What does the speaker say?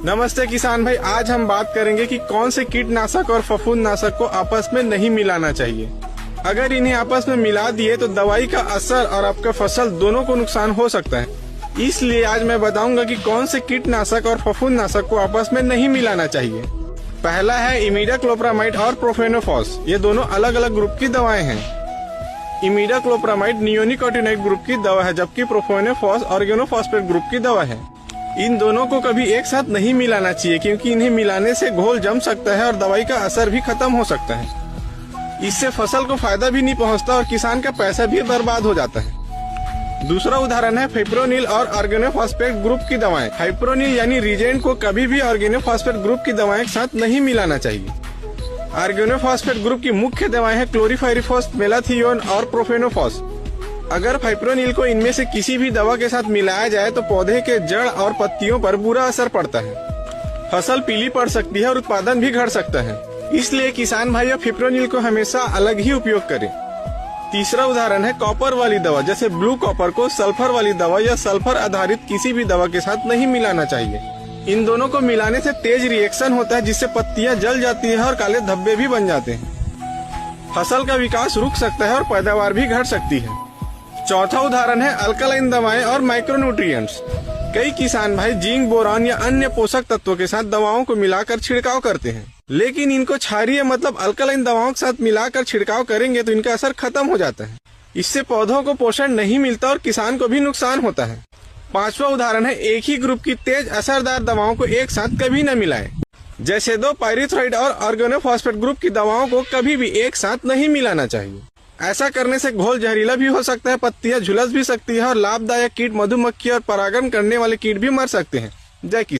नमस्ते किसान भाई, आज हम बात करेंगे कि कौन से कीटनाशक और फफूंदनाशक को आपस में नहीं मिलाना चाहिए। अगर इन्हें आपस में मिला दिए तो दवाई का असर और आपका फसल दोनों को नुकसान हो सकता है। इसलिए आज मैं बताऊंगा कि कौन से कीटनाशक और फफूंदनाशक को आपस में नहीं मिलाना चाहिए। पहला है इमिडाक्लोप्रामाइड और प्रोफेनोफॉस। ये दोनों अलग अलग ग्रुप की दवाएं हैं। इमिडाक्लोप्रामाइड नियोनिकोटिनोइड ग्रुप की दवा है, जबकि प्रोफेनोफॉस ऑर्गेनोफॉस्फेट ग्रुप की दवा है। इन दोनों को कभी एक साथ नहीं मिलाना चाहिए, क्योंकि इन्हें मिलाने से घोल जम सकता है और दवाई का असर भी खत्म हो सकता है। इससे फसल को फायदा भी नहीं पहुंचता और किसान का पैसा भी बर्बाद हो जाता है। दूसरा उदाहरण है फिप्रोनिल और ऑर्गेनोफॉस्फेट ग्रुप की दवाएं। फिप्रोनिल यानी रीजेंट को कभी भी ऑर्गेनोफॉस्फेट ग्रुप की दवाएं के साथ नहीं मिलाना चाहिए। ऑर्गेनोफॉस्फेट ग्रुप की मुख्य दवाएं हैं क्लोरीफाइरिफॉस, मेलाथियोन और प्रोफेनोफॉस। अगर फिप्रोनिल को इनमें से किसी भी दवा के साथ मिलाया जाए तो पौधे के जड़ और पत्तियों पर बुरा असर पड़ता है। फसल पीली पड़ सकती है और उत्पादन भी घट सकता है। इसलिए किसान भाइयों फिप्रोनिल को हमेशा अलग ही उपयोग करें। तीसरा उदाहरण है कॉपर वाली दवा, जैसे ब्लू कॉपर को सल्फर वाली दवा या सल्फर आधारित किसी भी दवा के साथ नहीं मिलाना चाहिए। इन दोनों को मिलाने से तेज रिएक्शन होता है, जिससे पत्तियां जल जाती है और काले धब्बे भी बन जाते हैं। फसल का विकास रुक सकता है और पैदावार भी घट सकती है। चौथा उदाहरण है अल्कलाइन दवाएं और माइक्रोन्यूट्रिएंट्स। कई किसान भाई जिंक, बोरान या अन्य पोषक तत्वों के साथ दवाओं को मिलाकर छिड़काव करते हैं, लेकिन इनको क्षारीय मतलब अल्कलाइन दवाओं के साथ मिलाकर छिड़काव करेंगे तो इनका असर खत्म हो जाता है। इससे पौधों को पोषण नहीं मिलता और किसान को भी नुकसान होता है। पांचवा उदाहरण है एक ही ग्रुप की तेज असरदार दवाओं को एक साथ कभी न मिलाएं। जैसे दो पाइरिथ्राइड और ऑर्गेनोफॉस्फेट ग्रुप की दवाओं को कभी भी एक साथ नहीं मिलाना चाहिए। ऐसा करने से घोल जहरीला भी हो सकता है, पत्तियां झुलस भी सकती है और लाभदायक कीट मधुमक्खी और परागण करने वाले कीट भी मर सकते हैं। जय किसान।